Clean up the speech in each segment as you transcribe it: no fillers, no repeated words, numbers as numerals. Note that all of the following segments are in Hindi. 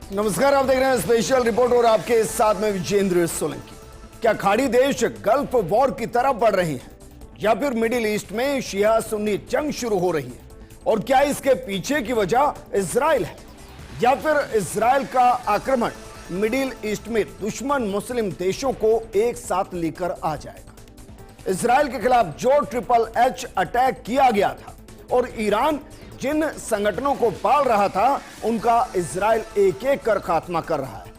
नमस्कार, आप देख रहे हैं स्पेशल रिपोर्ट और आपके साथ में विजेंद्र सोलंकी। क्या खाड़ी देश गल्फ वॉर की तरफ बढ़ रहे हैं या फिर मिडिल ईस्ट में शिया सुन्नी जंग शुरू हो रही है? और क्या इसके पीछे की वजह इजराइल है या फिर इजराइल का आक्रमण मिडिल ईस्ट में दुश्मन मुस्लिम देशों को एक साथ लेकर आ जाएगा? इजराइल के खिलाफ जो ट्रिपल एच अटैक किया गया था और ईरान जिन संगठनों को पाल रहा था उनका इजराइल एक एक कर खात्मा कर रहा है।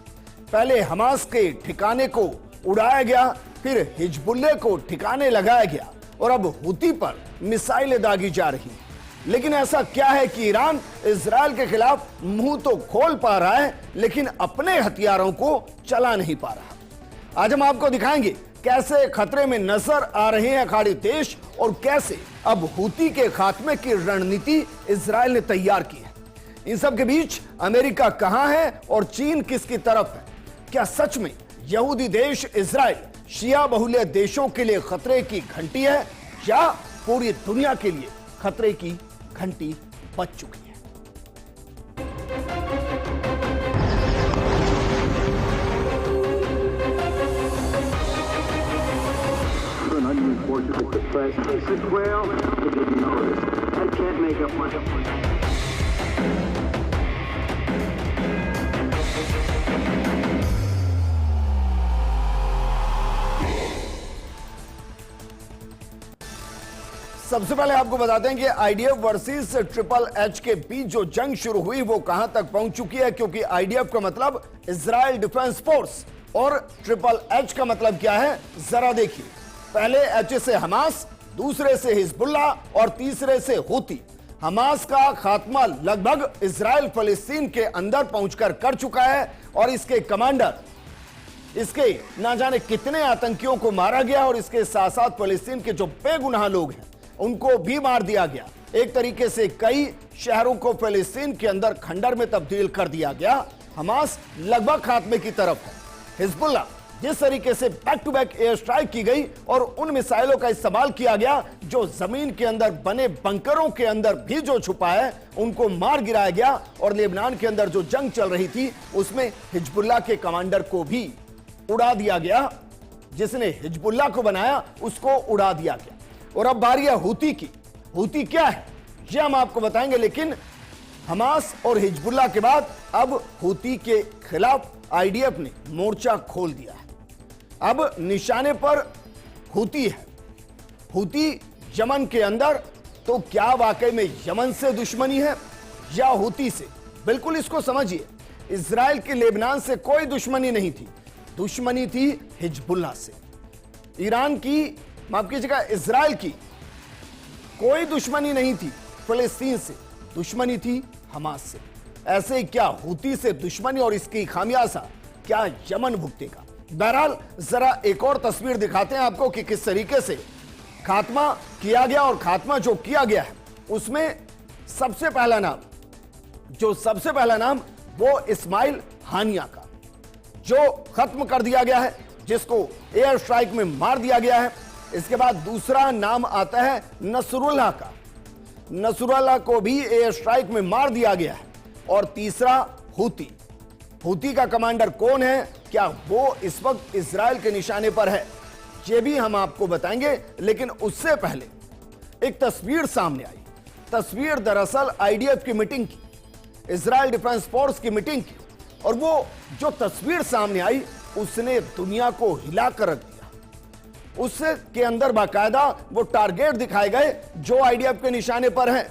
पहले हमास के ठिकाने को उड़ाया गया, फिर हिजबुल्ले को ठिकाने लगाया गया और अब हुती पर मिसाइलें दागी जा रही हैं। लेकिन ऐसा क्या है कि ईरान इजराइल के खिलाफ मुंह तो खोल पा रहा है लेकिन अपने हथियारों को चला नहीं पा रहा। आज हम आपको दिखाएंगे कैसे खतरे में नजर आ रहे हैं खाड़ी देश और कैसे अब हुती के खात्मे की रणनीति इजराइल ने तैयार की है। इन सब के बीच अमेरिका कहां है और चीन किसकी तरफ है? क्या सच में यहूदी देश इजराइल शिया बहुल्य देशों के लिए खतरे की घंटी है या पूरी दुनिया के लिए खतरे की घंटी बज चुकी है? सबसे पहले आपको बताते हैं कि आईडीएफ वर्सेस ट्रिपल एच के बीच जो जंग शुरू हुई वो कहां तक पहुंच चुकी है, क्योंकि आईडीएफ का मतलब इजराइल डिफेंस फोर्स और ट्रिपल एच का मतलब क्या है जरा देखिए। पहले एच से हमास, दूसरे से हिजबुल्ला और तीसरे से हुती। हमास का खात्मा लगभग इजराइल फलस्तीन के अंदर पहुंचकर कर चुका है और इसके कमांडर, इसके ना जाने कितने आतंकियों को मारा गया और इसके साथ साथ फलस्तीन के जो बेगुनाह लोग हैं उनको भी मार दिया गया। एक तरीके से कई शहरों को फलस्तीन के अंदर खंडर में तब्दील कर दिया गया। हमास लगभग खात्मे की तरफ है। हिजबुल्ला जिस तरीके से back to back air strike की गई और उन मिसाइलों का इस्तेमाल किया गया जो जमीन के अंदर बने बंकरों के अंदर भी जो छुपा है उनको मार गिराया गया। और लेबनान के अंदर जो जंग चल रही थी उसमें हिजबुल्ला के कमांडर को भी उड़ा दिया गया। जिसने हिजबुल्ला को बनाया उसको उड़ा दिया गया। और अब बारी है हुती की। हुती क्या है यह हम आपको बताएंगे, लेकिन हमास और हिजबुल्ला के बाद अब हुती के खिलाफ आईडीएफ ने मोर्चा खोल दिया है। अब निशाने पर हुती है। हुती यमन के अंदर, तो क्या वाकई में यमन से दुश्मनी है या हुती से? बिल्कुल इसको समझिए, इजराइल की लेबनान से कोई दुश्मनी नहीं थी, दुश्मनी थी हिजबुल्ला से। ईरान की, माफ कीजिएगा, इजराइल की कोई दुश्मनी नहीं थी फलस्तीन से, दुश्मनी थी हमास से। ऐसे क्या हुती से दुश्मनी और इसकी खामियाजा क्या यमन भुगतेगा? बहरहाल जरा एक और तस्वीर दिखाते हैं आपको कि किस तरीके से खात्मा किया गया। और खात्मा जो किया गया है उसमें सबसे पहला नाम वो इस्माइल हानिया का, जो खत्म कर दिया गया है, जिसको एयर स्ट्राइक में मार दिया गया है। इसके बाद दूसरा नाम आता है नसरुल्लाह का, नसरुल्लाह को भी एयर स्ट्राइक में मार दिया गया है। और तीसरा हुती। हुती का कमांडर कौन है, क्या वो इस वक्त इजराइल के निशाने पर है, ये भी हम आपको बताएंगे। लेकिन उससे पहले एक तस्वीर सामने आई। तस्वीर दरअसल आईडीएफ की मीटिंग की, इजराइल डिफेंस फोर्स की मीटिंग की। और वो जो तस्वीर सामने आई उसने दुनिया को हिलाकर रख दिया। उसके अंदर बाकायदा वो टारगेट दिखाए गए जो आईडीएफ के निशाने पर हैं।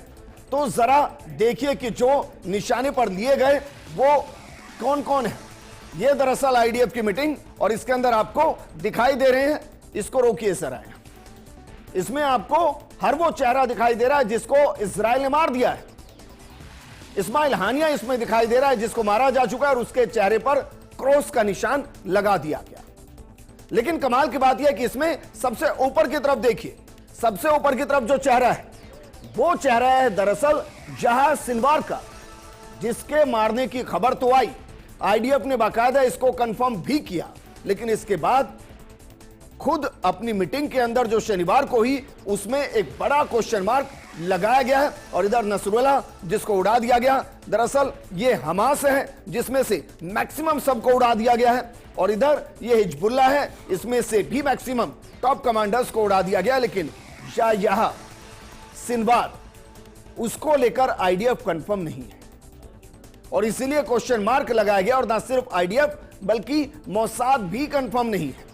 तो जरा देखिए कि जो निशाने पर लिए गए वो कौन कौन है। ये दरअसल आईडीएफ की मीटिंग और इसके अंदर आपको दिखाई दे रहे हैं, इसको रोकिए जरा। इसमें आपको हर वो चेहरा दिखाई दे रहा है जिसको इजराइल ने मार दिया है। इस्माइल हानिया इसमें दिखाई दे रहा है जिसको मारा जा चुका है और उसके चेहरे पर क्रॉस का निशान लगा दिया गया। लेकिन कमाल की बात यह कि इसमें सबसे ऊपर की तरफ देखिए, सबसे ऊपर की तरफ जो चेहरा है वो चेहरा है दरअसल जहाज सिनवार का, जिसके मारने की खबर तो आई, आईडीएफ ने बाकायदा इसको कंफर्म भी किया। लेकिन इसके बाद खुद अपनी मीटिंग के अंदर जो शनिवार को हुई उसमें एक बड़ा क्वेश्चन मार्क लगाया गया है और इधर नसरुल्लाह जिसको उड़ा दिया गया। दरअसल ये हमास है जिसमें से मैक्सिमम सबको उड़ा दिया गया है और इधर ये हिजबुल्लाह है, इसमें से भी मैक्सिमम टॉप कमांडर्स को उड़ा दिया गया। लेकिन शाह सिनवार उसको लेकर आईडीएफ कंफर्म नहीं है और इसीलिए क्वेश्चन मार्क लगाया गया। और ना सिर्फ आईडीएफ बल्कि मोसाद भी कंफर्म नहीं है।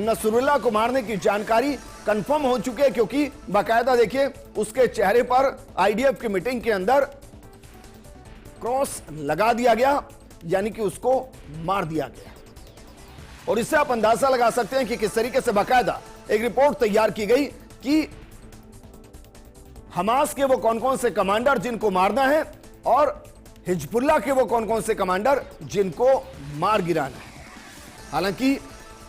नसरुल्लाह को मारने की जानकारी कंफर्म हो चुकी है क्योंकि बाकायदा देखिए उसके चेहरे पर आईडीएफ की मीटिंग के अंदर क्रॉस लगा दिया गया, यानी कि उसको मार दिया गया। और इससे आप अंदाजा लगा सकते हैं कि किस तरीके से बाकायदा एक रिपोर्ट तैयार की गई कि हमास के वो कौन कौन से कमांडर जिनको मारना है और हिजबुल्लाह के वो कौन कौन से कमांडर जिनको मार गिराना है। हालांकि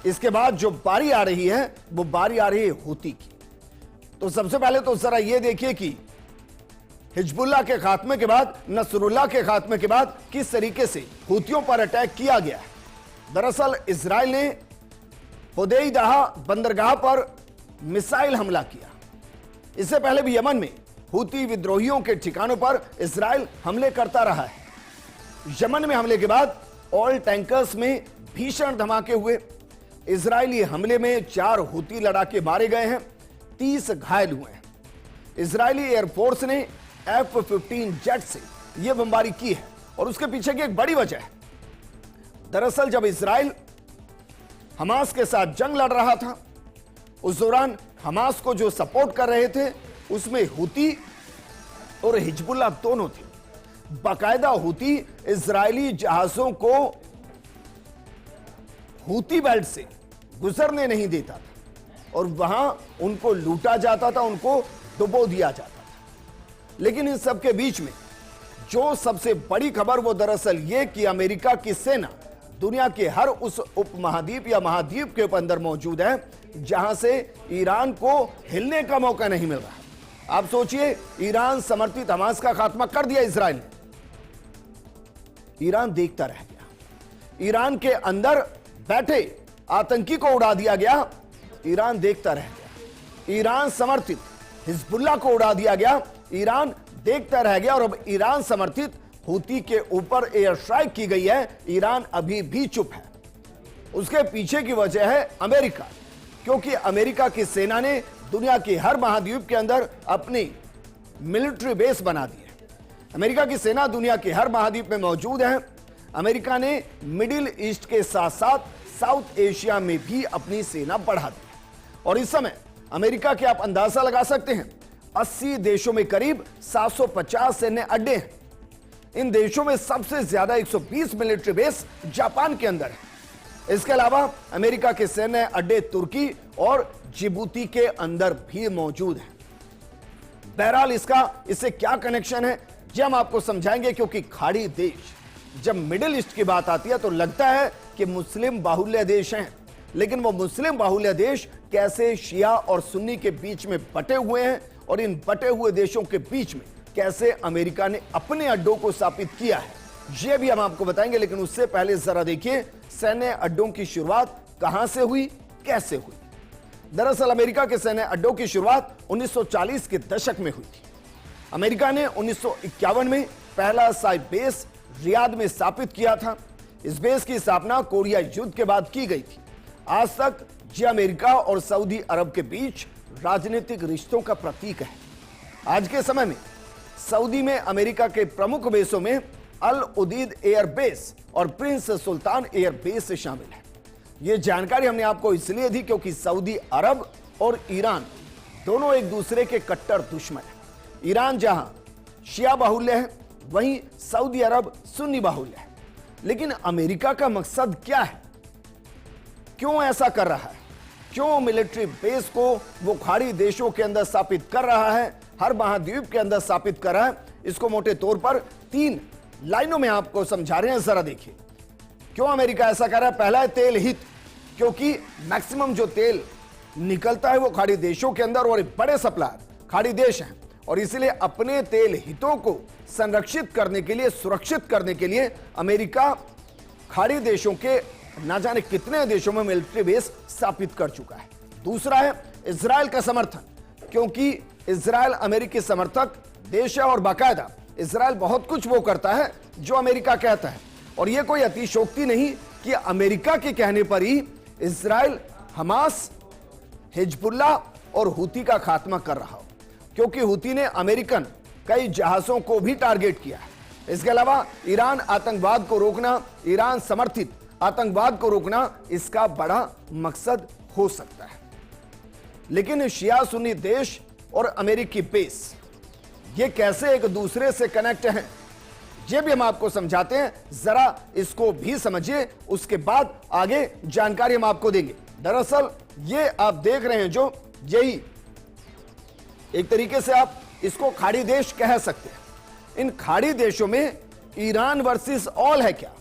इसके बाद जो बारी आ रही है वो बारी आ रही है हूती की। तो सबसे पहले तो जरा ये देखिए कि हिजबुल्लाह के खात्मे के बाद, नसरुल्लाह के खात्मे के बाद किस तरीके से हूतियों पर अटैक किया गया है। दरअसल इजराइल ने होदेइदा बंदरगाह पर मिसाइल हमला किया। इससे पहले भी यमन में हूती विद्रोहियों के ठिकानों पर इजराइल हमले करता रहा है। यमन में हमले के बाद ऑयल टैंकर्स में भीषण धमाके हुए। इजरायली हमले में 4 हूती लड़ाके मारे गए हैं, 30 घायल हुए हैं। इजरायली एयरफोर्स ने F-15 जेट से यह बमबारी की है और उसके पीछे की एक बड़ी वजह है। दरअसल जब इजराइल हमास के साथ जंग लड़ रहा था उस दौरान हमास को जो सपोर्ट कर रहे थे उसमें हूती और हिजबुल्लाह दोनों थे। बाकायदा हूती इजरायली जहाजों को हूती बेल्ट से गुजरने नहीं देता था और वहां उनको लूटा जाता था, उनको डुबो दिया जाता था। लेकिन इन सब के बीच में जो सबसे बड़ी खबर वो दरअसल ये कि अमेरिका की सेना दुनिया के हर उस उपमहाद्वीप या महाद्वीप के अंदर मौजूद है जहां से ईरान को हिलने का मौका नहीं मिल रहा। आप सोचिए, ईरान समर्थित हमास का खात्मा कर दिया इजराइल ने, ईरान देखता रह गया। ईरान के अंदर बैठे आतंकी को उड़ा दिया गया, ईरान देखता रह गया। ईरान समर्थित हिजबुल्लाह को उड़ा दिया गया, ईरान देखता रह गया। और अब ईरान समर्थित हूती के ऊपर एयर स्ट्राइक की गई है, ईरान अभी भी चुप है। उसके पीछे की वजह है अमेरिका, क्योंकि अमेरिका की सेना ने दुनिया के हर महाद्वीप के अंदर अपनी मिलिट्री बेस बना दी है। अमेरिका की सेना दुनिया के हर महाद्वीप में मौजूद है। अमेरिका ने मिडिल ईस्ट के साथ साथ साउथ एशिया में भी अपनी सेना बढ़ा दी और इस समय अमेरिका के आप अंदाजा लगा सकते हैं 80 देशों में करीब 750 सैन्य अड्डे हैं। इन देशों में सबसे ज्यादा 120 मिलिट्री बेस जापान के अंदर है। इसके अलावा अमेरिका के सैन्य अड्डे तुर्की और जिबूती के अंदर भी मौजूद हैं। बहरहाल इससे क्या कनेक्शन है ये हम आपको समझाएंगे, क्योंकि खाड़ी देश जब मिडिल ईस्ट की बात आती है तो लगता है कि मुस्लिम बाहुल्य देश हैं, लेकिन वो मुस्लिम बाहुल्य देश कैसे शिया और सुन्नी के बीच में बटे हुए हैं और इन बटे हुए देशों के बीच में कैसे अमेरिका ने अपने अड्डों को स्थापित किया है ये भी हम आपको बताएंगे। लेकिन उससे पहले जरा देखिए सैन्य अड्डों की शुरुआत कहां से हुई, कैसे हुई। दरअसल अमेरिका के सैन्य अड्डों की शुरुआत 1940 के दशक में हुई थी। अमेरिका ने 1951 में पहला साई बेस रियाद में स्थापित किया था। इस बेस की स्थापना कोरिया युद्ध के बाद की गई थी। आज तक ये अमेरिका और सऊदी अरब के बीच राजनीतिक रिश्तों का प्रतीक है। आज के समय में सऊदी में अमेरिका के प्रमुख बेसों में अल उदीद एयर बेस और प्रिंस सुल्तान एयर बेस शामिल है। यह जानकारी हमने आपको इसलिए दी क्योंकि सऊदी अरब और ईरान दोनों एक दूसरे के कट्टर दुश्मन हैं। ईरान जहां शिया बाहुल्य है वहीं सऊदी अरब सुन्नी बाहुल्य है। लेकिन अमेरिका का मकसद क्या है, क्यों ऐसा कर रहा है, क्यों मिलिट्री बेस को वो खाड़ी देशों के अंदर स्थापित कर रहा है, हर महाद्वीप के अंदर स्थापित कर रहा है, इसको मोटे तौर पर 3 लाइनों में आपको समझा रहे हैं। जरा देखिए क्यों अमेरिका ऐसा कर रहा है। पहला है तेल हित, क्योंकि मैक्सिमम जो तेल निकलता है वो खाड़ी देशों के अंदर और बड़े सप्लायर खाड़ी देश हैं और इसलिए अपने तेल हितों को संरक्षित करने के लिए, सुरक्षित करने के लिए अमेरिका खाड़ी देशों के ना जाने कितने देशों में मिलिट्री बेस स्थापित कर चुका है। दूसरा है इजराइल का समर्थन, क्योंकि इजराइल अमेरिकी समर्थक देश है और बाकायदा इजराइल बहुत कुछ वो करता है जो अमेरिका कहता है। और यह कोई अतिशयोक्ति नहीं कि अमेरिका के कहने पर ही इजराइल हमास, हिजबुल्लाह और हूती का खात्मा कर रहा हो, क्योंकि हूती ने अमेरिकन कई जहाजों को भी टारगेट किया है। इसके अलावा ईरान आतंकवाद को रोकना, ईरान समर्थित आतंकवाद को रोकना इसका बड़ा मकसद हो सकता है। लेकिन शिया सुन्नी देश और अमेरिकी बेस ये कैसे एक दूसरे से कनेक्ट हैं, ये भी हम आपको समझाते हैं। जरा इसको भी समझिए, उसके बाद आगे जानकारी हम आपको देंगे। दरअसल ये आप देख रहे हैं जो, यही एक तरीके से आप इसको खाड़ी देश कह सकते हैं। इन खाड़ी देशों में ईरान वर्सेस ऑल है क्या,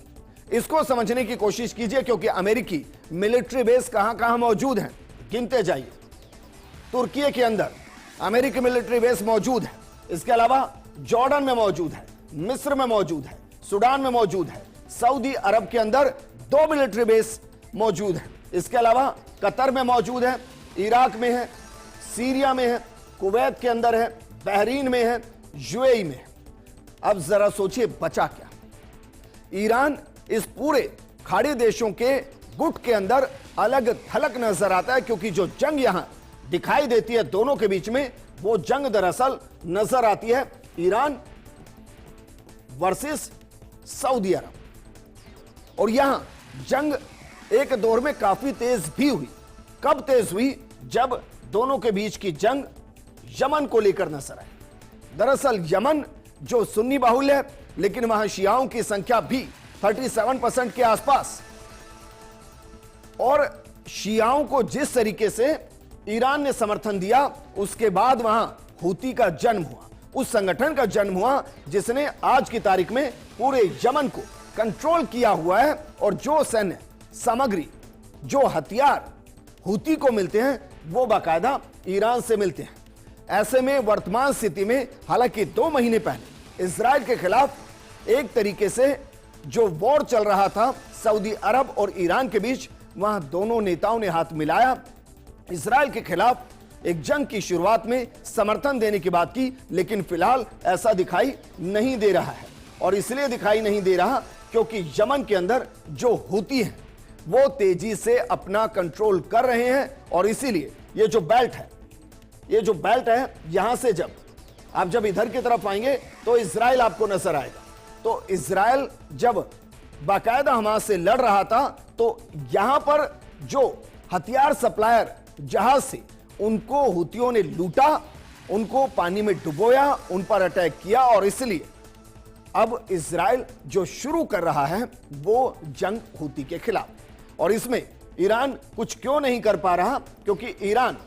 इसको समझने की कोशिश कीजिए, क्योंकि अमेरिकी मिलिट्री बेस कहां कहां मौजूद हैं गिनते जाइए। तुर्की के अंदर अमेरिकी मिलिट्री बेस मौजूद है। इसके अलावा जॉर्डन में मौजूद है, मिस्र में मौजूद है, सूडान में मौजूद है, सऊदी अरब के अंदर 2 मिलिट्री बेस मौजूद है। इसके अलावा कतर में मौजूद है, इराक में है, सीरिया में है, कुवैत के अंदर है, बहरीन में है, यूएई में है। अब जरा सोचिए बचा क्या। ईरान इस पूरे खाड़ी देशों के गुट के अंदर अलग थलग नजर आता है, क्योंकि जो जंग यहां दिखाई देती है दोनों के बीच में, वो जंग दरअसल नजर आती है ईरान वर्सेस सऊदी अरब। और यहां जंग एक दौर में काफी तेज भी हुई। कब तेज हुई? जब दोनों के बीच की जंग यमन को लेकर नजर आई। दरअसल यमन जो सुन्नी बाहुल्य है, लेकिन वहां शियाओं की संख्या भी 37% के आसपास, और शियाओं को जिस तरीके से ईरान ने समर्थन दिया, उसके बाद वहां हूती का जन्म हुआ, उस संगठन का जन्म हुआ जिसने आज की तारीख में पूरे यमन को कंट्रोल किया हुआ है। और जो सैन्य सामग्री, जो हथियार हूती को मिलते हैं, वो बाकायदा ईरान से मिलते हैं। ऐसे में वर्तमान स्थिति में, हालांकि 2 महीने पहले इजराइल के खिलाफ एक तरीके से जो वॉर चल रहा था सऊदी अरब और ईरान के बीच, वहां दोनों नेताओं ने हाथ मिलाया, इजराइल के खिलाफ एक जंग की शुरुआत में समर्थन देने की बात की। लेकिन फिलहाल ऐसा दिखाई नहीं दे रहा है, और इसलिए दिखाई नहीं दे रहा क्योंकि यमन के अंदर जो हूती हैं वो तेजी से अपना कंट्रोल कर रहे हैं। और इसीलिए ये जो बेल्ट है, ये जो बेल्ट है, यहां से जब इधर की तरफ आएंगे तो इजराइल आपको नजर आएगा। तो इजराइल जब बाकायदा हमास से लड़ रहा था, तो यहां पर जो हथियार सप्लायर जहाज से, उनको हूतियों ने लूटा, उनको पानी में डुबोया, उन पर अटैक किया। और इसलिए अब इजराइल जो शुरू कर रहा है वो जंग हूती के खिलाफ। और इसमें ईरान कुछ क्यों नहीं कर पा रहा? क्योंकि ईरान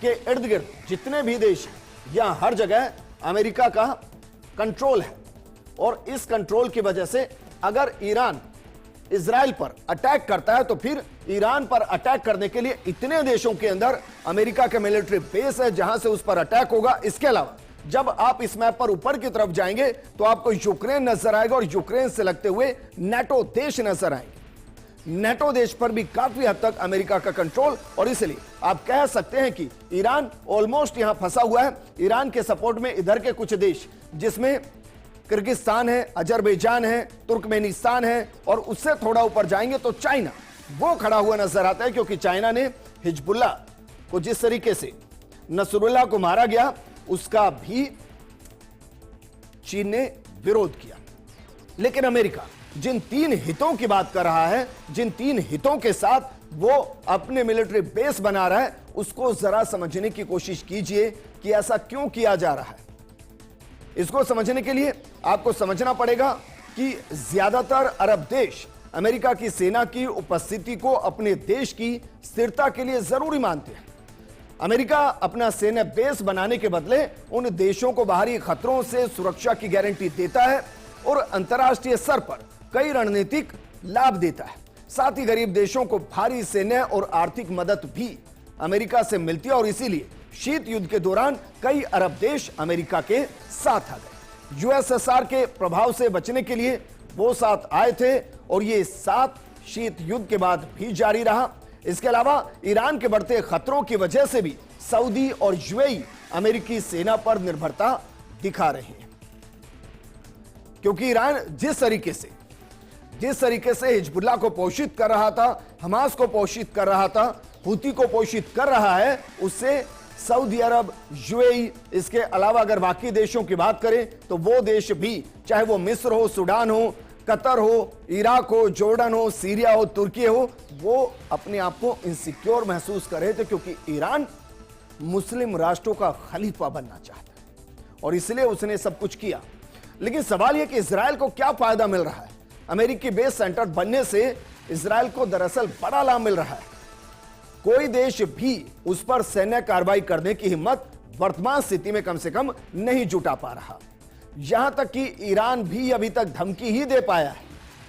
के इर्द गिर्द जितने भी देश हैं, यहां हर जगह अमेरिका का कंट्रोल है। और इस कंट्रोल की वजह से अगर ईरान इजराइल पर अटैक करता है, तो फिर ईरान पर अटैक करने के लिए इतने देशों के अंदर अमेरिका का मिलिट्री बेस है जहां से उस पर अटैक होगा। इसके अलावा जब आप इस मैप पर ऊपर की तरफ जाएंगे तो आपको यूक्रेन नजर आएगा, और यूक्रेन से लगते हुए नाटो देश नजर आएंगे। नाटो देश पर भी काफी हद तक अमेरिका का कंट्रोल, और इसलिए आप कह सकते हैं कि ईरान ऑलमोस्ट यहां फंसा हुआ है। ईरान के सपोर्ट में इधर के कुछ देश, जिसमें किर्गिस्तान है, अजरबैजान है, तुर्कमेनिस्तान है, और उससे थोड़ा ऊपर जाएंगे तो चाइना, वो खड़ा हुआ नजर आता है। क्योंकि चाइना ने हिजबुल्लाह को जिस तरीके से नसरुल्लाह को मारा गया, उसका भी चीन ने विरोध किया। लेकिन अमेरिका जिन 3 हितों की बात कर रहा है, जिन 3 हितों के साथ वो अपने मिलिट्री बेस बना रहा है, उसको जरा समझने की कोशिश कीजिए कि ऐसा क्यों किया जा रहा है। इसको समझने के लिए आपको समझना पड़ेगा कि ज्यादातर अरब देश अमेरिका की सेना की उपस्थिति को अपने देश की स्थिरता के लिए जरूरी मानते हैं। अमेरिका अपना सेना बेस बनाने के बदले उन देशों को बाहरी खतरों से सुरक्षा की गारंटी देता है और अंतर्राष्ट्रीय स्तर पर कई रणनीतिक लाभ देता है। साथ ही गरीब देशों को भारी सैन्य और आर्थिक मदद भी अमेरिका से मिलती है। और इसीलिए शीत युद्ध के दौरान कई अरब देश अमेरिका के साथ आ गए। यूएसएसआर के प्रभाव से बचने के लिए वो साथ आए थे, और ये साथ शीत युद्ध के बाद भी जारी रहा। इसके अलावा ईरान के बढ़ते खतरों की वजह से भी सऊदी और यूएई अमेरिकी सेना पर निर्भरता दिखा रहे हैं, क्योंकि ईरान जिस तरीके से हिजबुल्लाह को पोषित कर रहा था, हमास को पोषित कर रहा था, हूती को पोषित कर रहा है, उससे सऊदी अरब, यूएई, इसके अलावा अगर बाकी देशों की बात करें तो वो देश भी, चाहे वो मिस्र हो, सूडान हो, कतर हो, इराक हो, जॉर्डन हो, सीरिया हो, तुर्की हो, वो अपने आप को इनसिक्योर महसूस कर रहे थे, क्योंकि ईरान मुस्लिम राष्ट्रों का खलीफा बनना चाहता है और इसलिए उसने सब कुछ किया। लेकिन सवाल यह कि इजराइल को क्या फायदा मिल रहा है? अमेरिकी बेस सेंटर बनने से इजराइल को दरअसल बड़ा लाभ मिल रहा है। कोई देश भी उस पर सैन्य कार्रवाई करने की हिम्मत वर्तमान स्थिति में कम से कम नहीं जुटा पा रहा। यहां तक कि ईरान भी अभी तक धमकी ही दे पाया है,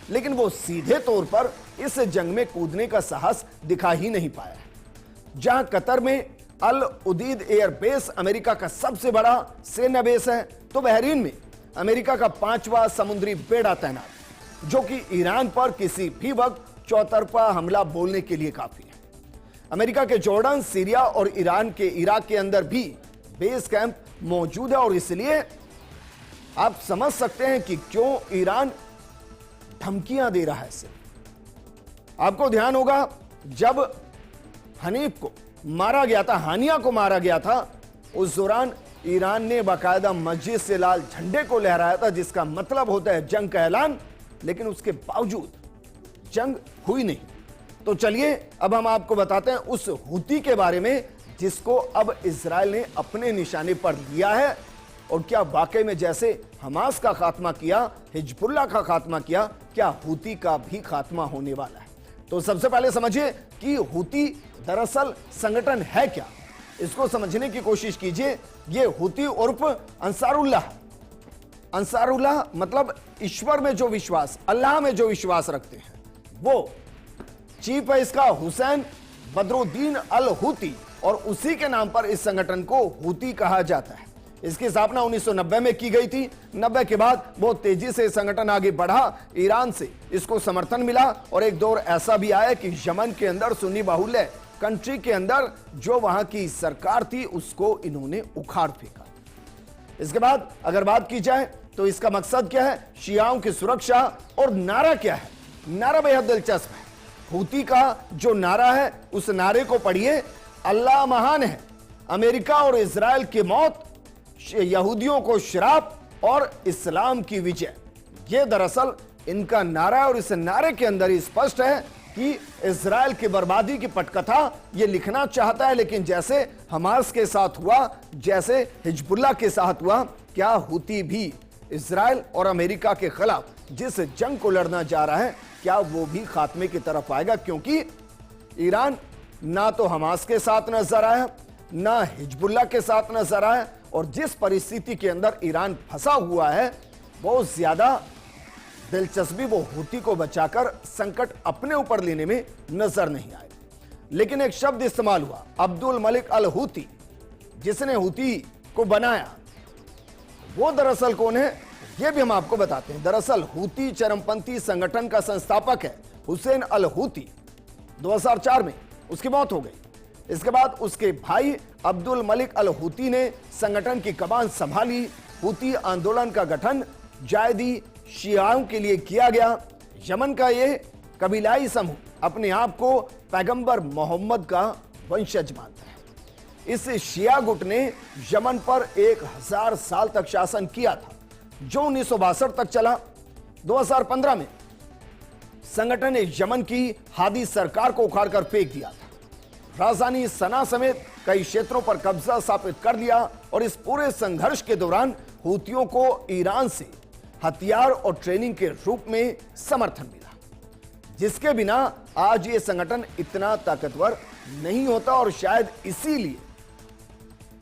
लेकिन वो सीधे तौर पर इस जंग में कूदने का साहस दिखा ही नहीं पाया है। जहां कतर में अल उदीद एयर बेस अमेरिका का सबसे बड़ा सैन्य बेस है, तो बहरीन में अमेरिका का 5वां समुद्री बेड़ा तैनात, जो कि ईरान पर किसी भी वक्त चौतरफा हमला बोलने के लिए काफी है। अमेरिका के जॉर्डन, सीरिया और ईरान के इराक के अंदर भी बेस कैंप मौजूद है और इसलिए आप समझ सकते हैं कि क्यों ईरान धमकियां दे रहा है इसे। आपको ध्यान होगा जब हनीफ को मारा गया था, हानिया को मारा गया था, उस दौरान ईरान ने बाकायदा मस्जिद से लाल झंडे को लहराया था, जिसका मतलब होता है जंग का ऐलान, लेकिन उसके बावजूद जंग हुई नहीं। तो चलिए अब हम आपको बताते हैं उस हूती के बारे में, जिसको अब इजराइल ने अपने निशाने पर लिया है और क्या वाकई में जैसे हमास का खात्मा किया, हिजबुल्लाह का खात्मा किया, क्या हूती का भी खात्मा होने वाला है। तो सबसे पहले समझिए कि हूती दरअसल संगठन है क्या, इसको समझने की कोशिश कीजिए। ये हूती उर्फ अंसारुल्लाह, अंसारुल्लाह मतलब ईश्वर में जो विश्वास, अल्लाह में जो विश्वास रखते हैं, वो चीफ है इसका हुसैन बदरुद्दीन अल हूती और उसी के नाम पर इस संगठन को हूती कहा जाता है। इसकी स्थापना 1990 में की गई थी। 90 के बाद बहुत तेजी से संगठन आगे बढ़ा, ईरान से इसको समर्थन मिला और एक दौर ऐसा भी आया कि यमन के अंदर सुन्नी बाहुल्य कंट्री के अंदर जो वहां की सरकार थी उसको इन्होंने उखाड़ फेंका। इसके बाद अगर बात की जाए तो इसका मकसद क्या है, शियाओं की सुरक्षा, और नारा क्या है। नारा बेहद दिलचस्प है। हूती का जो नारा है उस नारे को पढ़िए, अल्लाह महान है, अमेरिका और इजराइल की मौत, यहूदियों को श्राप और इस्लाम की विजय। यह दरअसल इनका नारा है और इस नारे के अंदर ही स्पष्ट है कि इजराइल की बर्बादी की पटकथा ये लिखना चाहता है। लेकिन जैसे हमास के साथ हुआ, जैसे हिजबुल्लाह के साथ हुआ, क्या हूती भी इजराइल और अमेरिका के खिलाफ जिस जंग को लड़ना जा रहा है, क्या वो भी खात्मे की तरफ आएगा? क्योंकि ईरान ना तो हमास के साथ नजर आया, ना हिजबुल्लाह के साथ नजर आया, और जिस परिस्थिति के अंदर ईरान फंसा हुआ है, बहुत ज्यादा दिलचस्पी वो हूती को बचाकर संकट अपने ऊपर लेने में नजर नहीं आए। लेकिन एक शब्द इस्तेमाल हुआ, अब्दुल मलिक अल हूती, जिसने हूती को बनाया, वो दरअसल कौन है ये भी हम आपको बताते हैं। दरअसल हूती चरमपंथी संगठन का संस्थापक है हुसैन अल हूती। 2004 में उसकी मौत हो गई। इसके बाद उसके भाई अब्दुल मलिक अल हूती ने संगठन की कमान संभाली। हूती आंदोलन का गठन जायदी शियाओं के लिए किया गया। यमन का यह कबीलाई समूह अपने आप को पैगंबर मोहम्मद का वंशज मानता है। इस शिया गुट ने यमन पर 1000 साल तक शासन किया था, जो 1962 तक चला। 2015 में संगठन ने यमन की हादी सरकार को उखाड़कर फेंक दिया था। राजधानी सना समेत कई क्षेत्रों पर कब्जा स्थापित कर लिया और इस पूरे संघर्ष के दौरान हूतियों को ईरान से हथियार और ट्रेनिंग के रूप में समर्थन मिला, जिसके बिना आज ये संगठन इतना ताकतवर नहीं होता। और शायद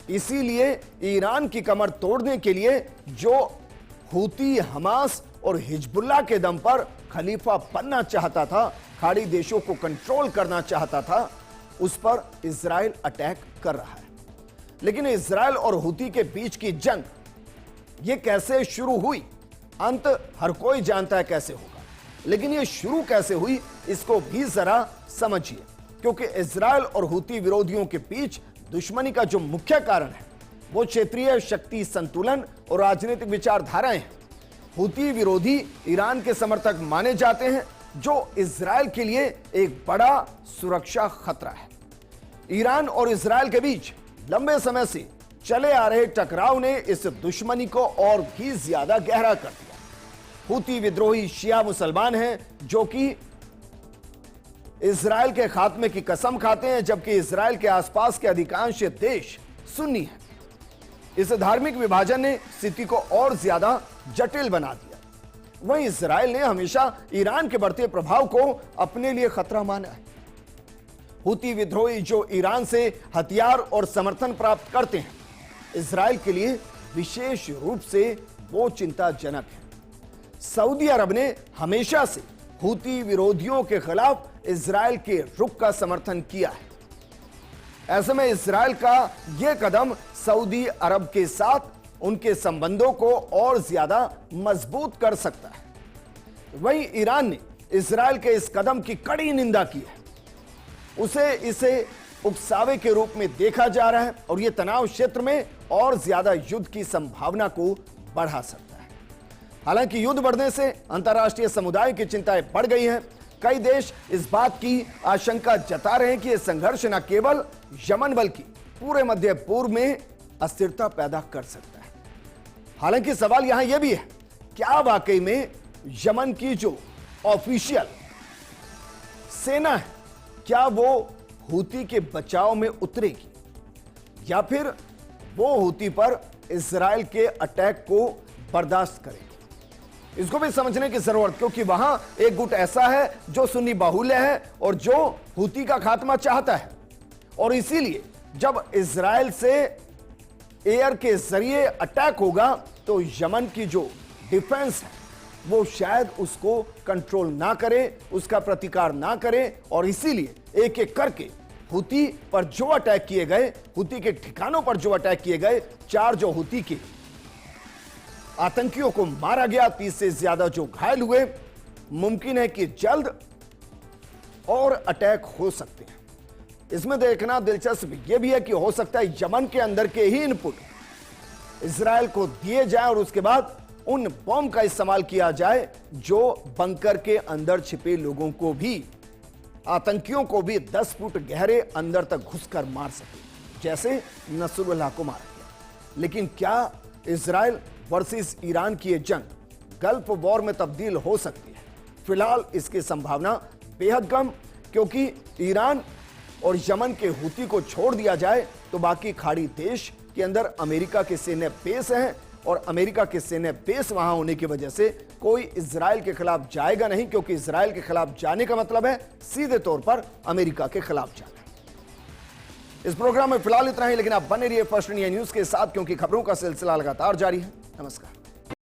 इसीलिए ईरान की कमर तोड़ने के लिए जो हूती, हमास और हिजबुल्लाह के दम पर खलीफा बनना चाहता था, खाड़ी देशों को कंट्रोल करना चाहता था, उस पर इजराइल अटैक कर रहा है। लेकिन इजराइल और हूती के बीच की जंग ये कैसे शुरू हुई, अंत हर कोई जानता है कैसे होगा, लेकिन ये शुरू कैसे हुई इसको भी जरा समझिए। क्योंकि इजराइल और हूती विरोधियों के बीच दुश्मनी का जो मुख्य कारण है वो क्षेत्रीय शक्ति संतुलन और राजनीतिक विचारधाराएं हैं। हूती विरोधी ईरान के समर्थक माने जाते हैं, जो इजरायल के लिए एक बड़ा सुरक्षा खतरा है। ईरान और इजरायल के बीच लंबे समय से चले आ रहे टकराव ने इस दुश्मनी को और भी ज्यादा गहरा कर दिया। हूती विद्रोही शिया मुसलमान हैं जो कि इजरायल के खात्मे की कसम खाते हैं, जबकि इजरायल के आसपास के अधिकांश देश सुन्नी हैं। इस धार्मिक विभाजन ने स्थिति को और ज्यादा जटिल बना दिया। वहीं इजरायल ने हमेशा ईरान के बढ़ते प्रभाव को अपने लिए खतरा माना है। हूती विद्रोही जो ईरान से हथियार और समर्थन प्राप्त करते हैं, इजरायल के लिए विशेष रूप से वो चिंताजनक है। सऊदी अरब ने हमेशा से हूती विरोधियों के खिलाफ इजरायल के रुख का समर्थन किया है। ऐसे में इजरायल का यह कदम सऊदी अरब के साथ उनके संबंधों को और ज्यादा मजबूत कर सकता है। वहीं ईरान ने इजरायल के इस कदम की कड़ी निंदा की है। उसे इसे उकसावे के रूप में देखा जा रहा है और यह तनाव क्षेत्र में और ज्यादा युद्ध की संभावना को बढ़ा सकता है। हालांकि युद्ध बढ़ने से अंतर्राष्ट्रीय समुदाय की चिंताएं बढ़ गई हैं। कई देश इस बात की आशंका जता रहे हैं कि यह संघर्ष न केवल यमन बल्कि पूरे मध्य पूर्व में अस्थिरता पैदा कर सकता है। हालांकि सवाल यहां यह भी है, क्या वाकई में यमन की जो ऑफिशियल सेना है, क्या वो हूती के बचाव में उतरेगी या फिर वो हूती पर इजरायल के अटैक को बर्दाश्त करेगी? इसको भी समझने की जरूरत, क्योंकि वहां एक गुट ऐसा है जो सुन्नी बाहुल्य है और जो हूती का खात्मा चाहता है। और इसीलिए जब इजरायल से एयर के जरिए अटैक होगा तो यमन की जो डिफेंस है वो शायद उसको कंट्रोल ना करे, उसका प्रतिकार ना करे। और इसीलिए एक एक करके हूती पर जो अटैक किए गए, हूती के ठिकानों पर जो अटैक किए गए, 4 जो हूती के आतंकियों को मारा गया, 30 से ज्यादा जो घायल हुए, मुमकिन है कि जल्द और अटैक हो सकते हैं। इसमें देखना दिलचस्प यह भी है कि हो सकता है यमन के अंदर के ही इनपुट इजरायल को दिए जाए और उसके बाद उन बॉम्ब का इस्तेमाल किया जाए जो बंकर के अंदर छिपे लोगों को भी, आतंकियों को भी 10 फुट गहरे अंदर तक घुसकर मार सके, जैसे नसरुल्लाह को मारा गया। लेकिन क्या इजरायल वर्सेस ईरान की यह जंग गल्फ वॉर में तब्दील हो सकती है? फिलहाल इसकी संभावना बेहद कम, क्योंकि ईरान और यमन के हूती को छोड़ दिया जाए तो बाकी खाड़ी देश के अंदर अमेरिका के सैन्य बेस हैं और अमेरिका के सैन्य बेस वहां होने की वजह से कोई इजरायल के खिलाफ जाएगा नहीं, क्योंकि इजरायल के खिलाफ जाने का मतलब है सीधे तौर पर अमेरिका के खिलाफ जाना। इस प्रोग्राम में फिलहाल इतना ही, लेकिन आप बने रहिए फर्स्ट इंडिया न्यूज के साथ, क्योंकि खबरों का सिलसिला लगातार जारी है। नमस्कार।